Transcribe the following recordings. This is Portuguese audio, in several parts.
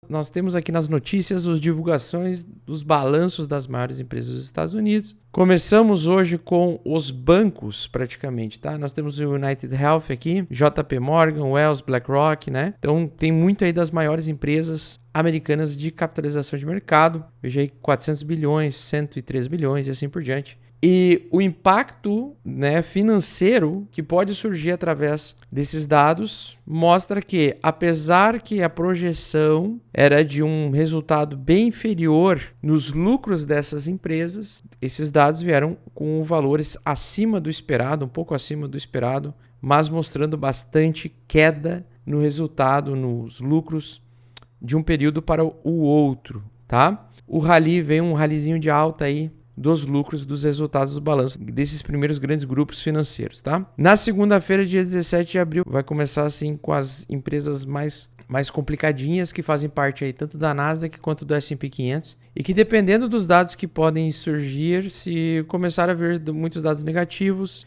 Nós temos aqui nas notícias as divulgações dos balanços das maiores empresas dos Estados Unidos. Começamos hoje com os bancos, praticamente, tá? Nós temos o United Health aqui, JP Morgan, Wells, BlackRock, né? Então, tem muito aí das maiores empresas americanas de capitalização de mercado. Veja aí 400 bilhões, 103 bilhões e assim por diante. E o impacto, né, financeiro que pode surgir através desses dados mostra que, apesar que a projeção era de um resultado bem inferior nos lucros dessas empresas, esses dados vieram com valores acima do esperado, um pouco acima do esperado, mas mostrando bastante queda no resultado, nos lucros de um período para o outro, tá? O rally vem um rallyzinho de alta aí dos lucros, dos resultados do balanço desses primeiros grandes grupos financeiros, tá? Na segunda-feira, dia 17 de abril, vai começar assim com as empresas mais complicadinhas que fazem parte aí tanto da Nasdaq quanto do S&P 500 e que, dependendo dos dados que podem surgir, se começar a ver muitos dados negativos,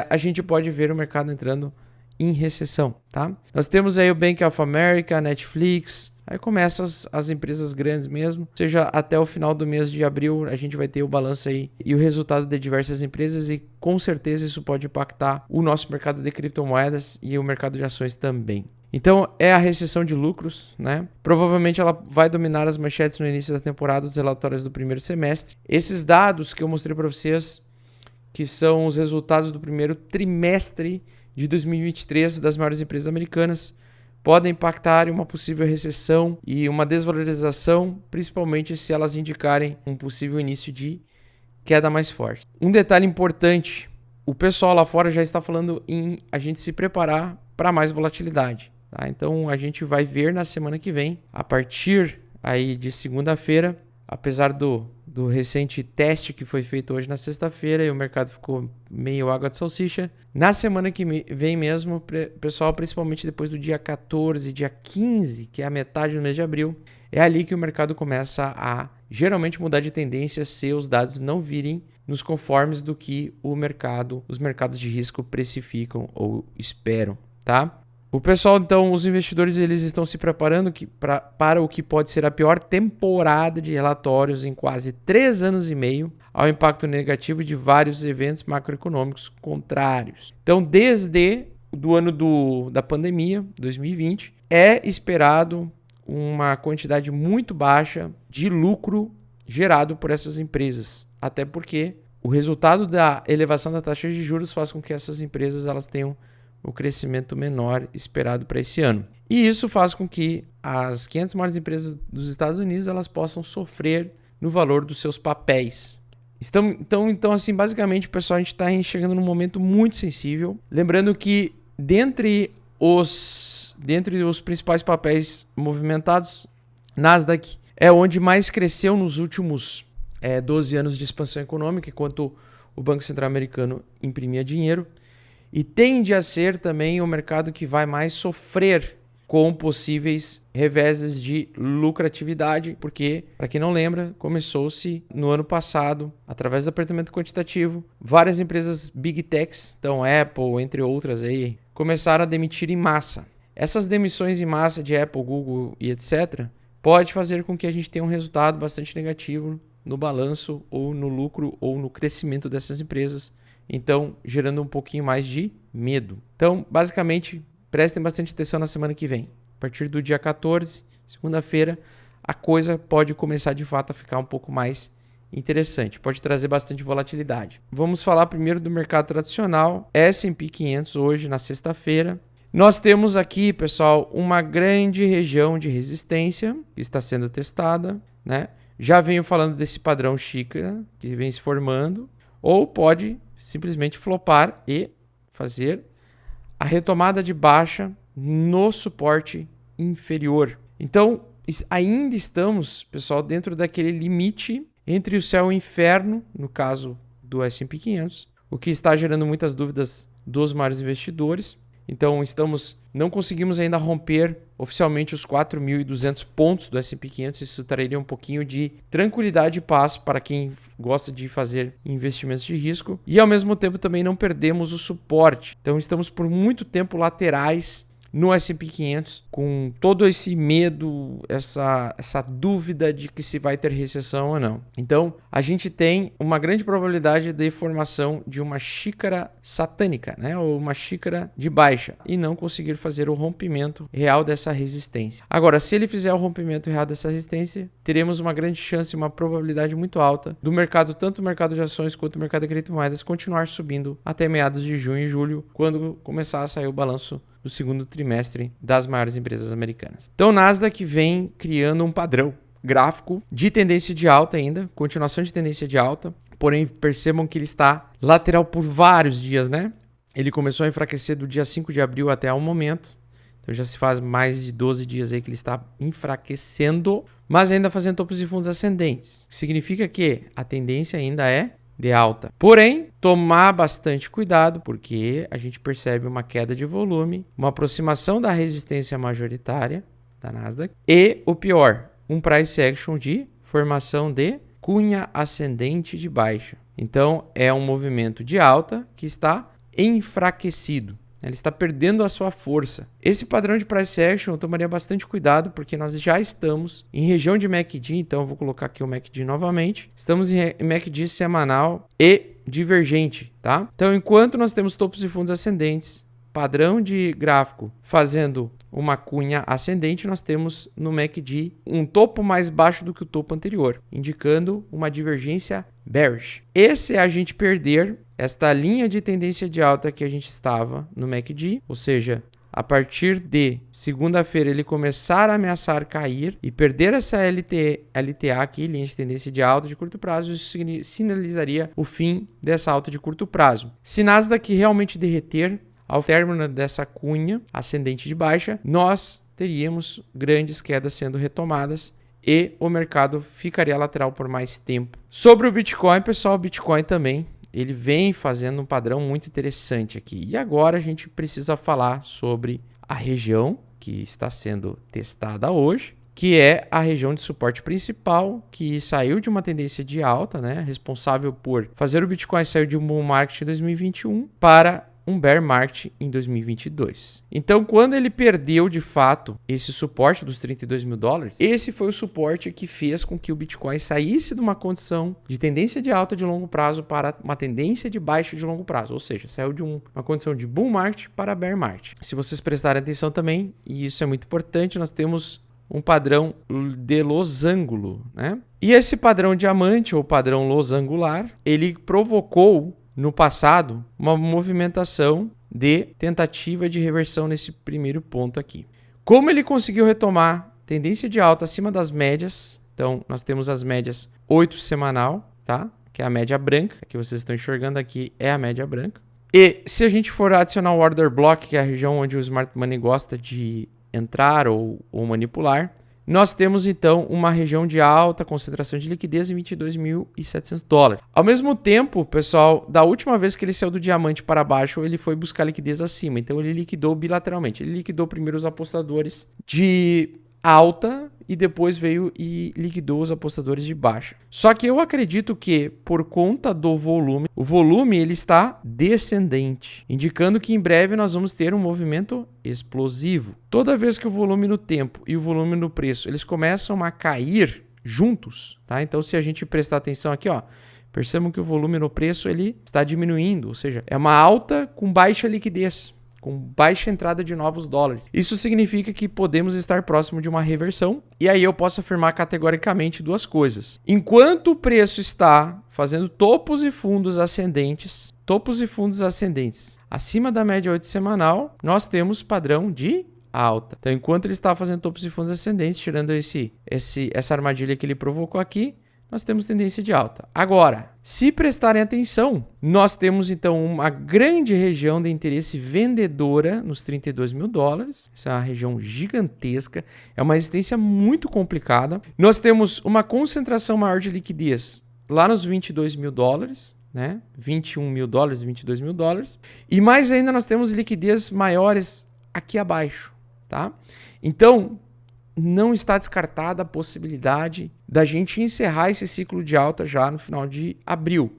a gente pode ver o mercado entrando em recessão, tá? Nós temos aí o Bank of America, a Netflix, aí começam as empresas grandes mesmo, ou seja, até o final do mês de abril a gente vai ter o balanço aí e o resultado de diversas empresas e com certeza isso pode impactar o nosso mercado de criptomoedas e o mercado de ações também. Então é a recessão de lucros, né? Provavelmente ela vai dominar as manchetes no início da temporada, os relatórios do primeiro semestre. Esses dados que eu mostrei para vocês, que são os resultados do primeiro trimestre de 2023 das maiores empresas americanas, podem impactar em uma possível recessão e uma desvalorização, principalmente se elas indicarem um possível início de queda mais forte. Um detalhe importante, o pessoal lá fora já está falando em a gente se preparar para mais volatilidade, tá? Então a gente vai ver na semana que vem, a partir aí de segunda-feira, apesar do recente teste que foi feito hoje na sexta-feira e o mercado ficou meio água de salsicha. Na semana que vem mesmo, pessoal, principalmente depois do dia 14, dia 15, que é a metade do mês de abril, é ali que o mercado começa a geralmente mudar de tendência se os dados não virem nos conformes do que os mercados de risco precificam ou esperam, tá? O pessoal, então, os investidores, eles estão se preparando para o que pode ser a pior temporada de relatórios em quase 3 anos e meio, ao impacto negativo de vários eventos macroeconômicos contrários. Então, desde o ano da pandemia, 2020, é esperado uma quantidade muito baixa de lucro gerado por essas empresas, até porque o resultado da elevação da taxa de juros faz com que essas empresas elas tenham o crescimento menor esperado para esse ano. E isso faz com que as 500 maiores empresas dos Estados Unidos elas possam sofrer no valor dos seus papéis. Então assim, basicamente, pessoal, a gente está chegando num momento muito sensível. Lembrando que dentre os principais papéis movimentados, Nasdaq é onde mais cresceu nos últimos 12 anos de expansão econômica, enquanto o Banco Central Americano imprimia dinheiro. E tende a ser também o mercado que vai mais sofrer com possíveis reveses de lucratividade, porque, para quem não lembra, começou-se no ano passado, através do apertamento quantitativo, várias empresas Big Techs, então Apple, entre outras, aí, começaram a demitir em massa. Essas demissões em massa de Apple, Google e etc. pode fazer com que a gente tenha um resultado bastante negativo no balanço ou no lucro ou no crescimento dessas empresas. Então, gerando um pouquinho mais de medo. Então, basicamente, prestem bastante atenção na semana que vem. A partir do dia 14, segunda-feira, a coisa pode começar de fato a ficar um pouco mais interessante. Pode trazer bastante volatilidade. Vamos falar primeiro do mercado tradicional, S&P 500 hoje, na sexta-feira. Nós temos aqui, pessoal, uma grande região de resistência que está sendo testada, né? Já venho falando desse padrão xícara que vem se formando, ou pode simplesmente flopar e fazer a retomada de baixa no suporte inferior. Então, ainda estamos, pessoal, dentro daquele limite entre o céu e o inferno, no caso do S&P 500, o que está gerando muitas dúvidas dos maiores investidores. Então, não conseguimos ainda romper oficialmente os 4.200 pontos do S&P 500. Isso traria um pouquinho de tranquilidade e paz para quem gosta de fazer investimentos de risco. E, ao mesmo tempo, também não perdemos o suporte. Então, estamos por muito tempo laterais no S&P 500, com todo esse medo, essa dúvida de que se vai ter recessão ou não. Então, a gente tem uma grande probabilidade de formação de uma xícara satânica, né? Ou uma xícara de baixa, e não conseguir fazer o rompimento real dessa resistência. Agora, se ele fizer o rompimento real dessa resistência, teremos uma grande chance, uma probabilidade muito alta do mercado, tanto o mercado de ações quanto o mercado de criptomoedas, continuar subindo até meados de junho e julho, quando começar a sair o balanço do segundo trimestre das maiores empresas americanas. Então, o Nasdaq vem criando um padrão gráfico de tendência de alta ainda, continuação de tendência de alta, porém percebam que ele está lateral por vários dias, né? Ele começou a enfraquecer do dia 5 de abril até o momento, então já se faz mais de 12 dias aí que ele está enfraquecendo, mas ainda fazendo topos e fundos ascendentes. Significa que a tendência ainda é de alta. Porém, tomar bastante cuidado, porque a gente percebe uma queda de volume, uma aproximação da resistência majoritária da Nasdaq e, o pior, um price action de formação de cunha ascendente de baixa. Então, é um movimento de alta que está enfraquecido. Ele está perdendo a sua força. Esse padrão de price action eu tomaria bastante cuidado, porque nós já estamos em região de MACD, então eu vou colocar aqui o MACD novamente. Estamos em MACD semanal e divergente, tá? Então, enquanto nós temos topos e fundos ascendentes, padrão de gráfico fazendo uma cunha ascendente, nós temos no MACD um topo mais baixo do que o topo anterior, indicando uma divergência bearish. Esse é a gente perder esta linha de tendência de alta que a gente estava no MACD, ou seja, a partir de segunda-feira ele começar a ameaçar cair e perder essa LTA aqui, linha de tendência de alta de curto prazo, isso sinalizaria o fim dessa alta de curto prazo. Se Nasdaq realmente derreter ao término dessa cunha ascendente de baixa, nós teríamos grandes quedas sendo retomadas e o mercado ficaria lateral por mais tempo. Sobre o Bitcoin, pessoal, o Bitcoin também ele vem fazendo um padrão muito interessante aqui. E agora a gente precisa falar sobre a região que está sendo testada hoje, que é a região de suporte principal, que saiu de uma tendência de alta, né, responsável por fazer o Bitcoin sair de um bull market em 2021 para um bear market em 2022. Então, quando ele perdeu de fato esse suporte dos $32 mil, esse foi o suporte que fez com que o Bitcoin saísse de uma condição de tendência de alta de longo prazo para uma tendência de baixa de longo prazo, ou seja, saiu de uma condição de bull market para bear market. Se vocês prestarem atenção também, e isso é muito importante, nós temos um padrão de losango, né? E esse padrão diamante ou padrão losangular, ele provocou no passado uma movimentação de tentativa de reversão nesse primeiro ponto aqui. Como ele conseguiu retomar tendência de alta acima das médias, então nós temos as médias 8 semanal, tá? Que é a média branca, que vocês estão enxergando aqui é a média branca. E se a gente for adicionar o order block, que é a região onde o smart money gosta de entrar ou manipular, nós temos então uma região de alta concentração de liquidez em $22.700. Ao mesmo tempo, pessoal, da última vez que ele saiu do diamante para baixo, ele foi buscar liquidez acima. Então ele liquidou bilateralmente. Ele liquidou primeiro os apostadores de alta e depois veio e liquidou os apostadores de baixa. Só que eu acredito que por conta do volume, o volume ele está descendente, indicando que em breve nós vamos ter um movimento explosivo. Toda vez que o volume no tempo e o volume no preço, eles começam a cair juntos, tá? Então se a gente prestar atenção aqui, ó, percebam que o volume no preço ele está diminuindo, ou seja, é uma alta com baixa liquidez, com baixa entrada de novos dólares. Isso significa que podemos estar próximo de uma reversão. E aí eu posso afirmar categoricamente duas coisas. Enquanto o preço está fazendo topos e fundos ascendentes, acima da média 8 semanal, nós temos padrão de alta. Então, enquanto ele está fazendo topos e fundos ascendentes, tirando essa armadilha que ele provocou aqui, nós temos tendência de alta. Agora, se prestarem atenção, nós temos então uma grande região de interesse vendedora nos $32 mil. Essa é uma região gigantesca, é uma resistência muito complicada. Nós temos uma concentração maior de liquidez lá nos $22 mil, né? $21 mil, $22 mil. E mais ainda nós temos liquidez maiores aqui abaixo, tá? Então, não está descartada a possibilidade da gente encerrar esse ciclo de alta já no final de abril,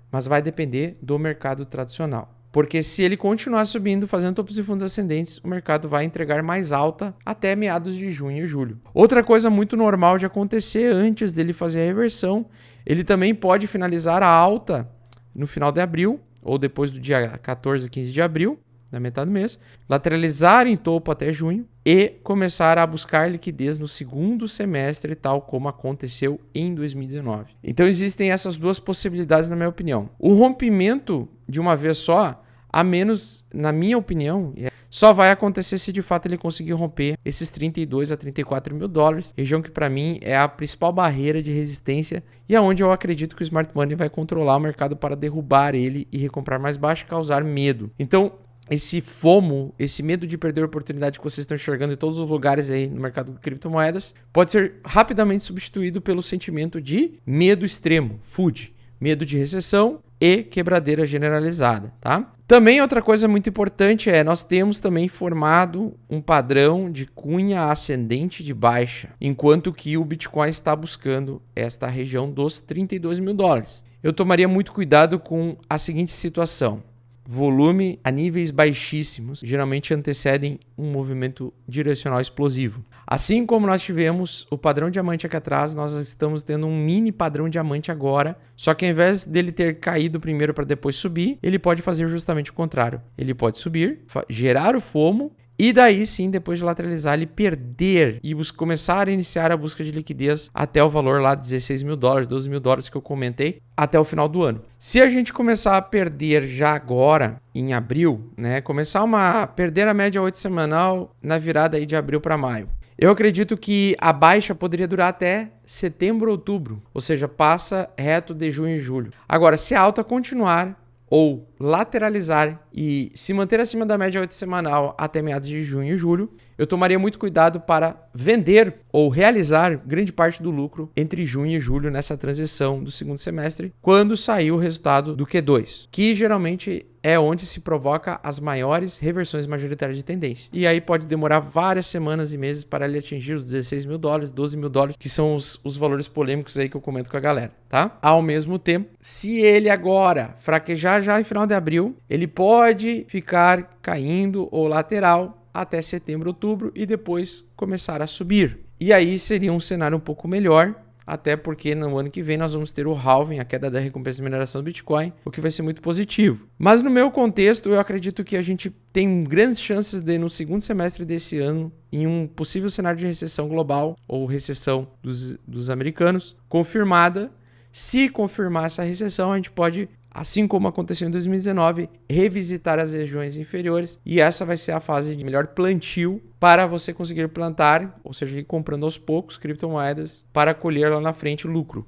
mas vai depender do mercado tradicional. Porque se ele continuar subindo, fazendo topos e fundos ascendentes, o mercado vai entregar mais alta até meados de junho e julho. Outra coisa muito normal de acontecer antes dele fazer a reversão, ele também pode finalizar a alta no final de abril, ou depois do dia 14, 15 de abril, na metade do mês, lateralizar em topo até junho e começar a buscar liquidez no segundo semestre, tal como aconteceu em 2019. Então existem essas duas possibilidades, na minha opinião. O rompimento de uma vez só, a menos, na minha opinião, só vai acontecer se de fato ele conseguir romper esses 32 a 34 mil dólares, região que para mim é a principal barreira de resistência e aonde eu acredito que o Smart Money vai controlar o mercado para derrubar ele e recomprar mais baixo e causar medo. Então, esse FOMO, esse medo de perder a oportunidade que vocês estão enxergando em todos os lugares aí no mercado de criptomoedas, pode ser rapidamente substituído pelo sentimento de medo extremo, FUD, medo de recessão e quebradeira generalizada, tá? Também outra coisa muito importante nós temos também formado um padrão de cunha ascendente de baixa, enquanto que o Bitcoin está buscando esta região dos 32 mil dólares. Eu tomaria muito cuidado com a seguinte situação. Volume a níveis baixíssimos geralmente antecedem um movimento direcional explosivo. Assim como nós tivemos o padrão diamante aqui atrás, nós estamos tendo um mini padrão diamante agora, só que ao invés dele ter caído primeiro para depois subir, ele pode fazer justamente o contrário. Ele pode subir, gerar o FOMO, e daí sim, depois de lateralizar, ele perder e começar a iniciar a busca de liquidez até o valor lá de 16 mil dólares, 12 mil dólares que eu comentei, até o final do ano. Se a gente começar a perder já agora, em abril, começar a perder a média 8 semanal na virada aí de abril para maio, eu acredito que a baixa poderia durar até setembro, outubro, ou seja, passa reto de junho e julho. Agora, se a alta continuar ou lateralizar e se manter acima da média 8 semanal até meados de junho e julho, eu tomaria muito cuidado para vender ou realizar grande parte do lucro entre junho e julho nessa transição do segundo semestre, quando sair o resultado do Q2, que geralmente é onde se provoca as maiores reversões majoritárias de tendência. E aí pode demorar várias semanas e meses para ele atingir os 16 mil dólares, 12 mil dólares, que são os valores polêmicos aí que eu comento com a galera, tá? Ao mesmo tempo, se ele agora fraquejar já em final de abril, ele pode ficar caindo ou lateral até setembro, outubro e depois começar a subir. E aí seria um cenário um pouco melhor, até porque no ano que vem nós vamos ter o halving, a queda da recompensa de mineração do Bitcoin, o que vai ser muito positivo. Mas no meu contexto, eu acredito que a gente tem grandes chances de, no segundo semestre desse ano, em um possível cenário de recessão global ou recessão dos americanos, confirmada. Se confirmar essa recessão, a gente pode, assim como aconteceu em 2019, revisitar as regiões inferiores e essa vai ser a fase de melhor plantio para você conseguir plantar, ou seja, ir comprando aos poucos criptomoedas para colher lá na frente lucro.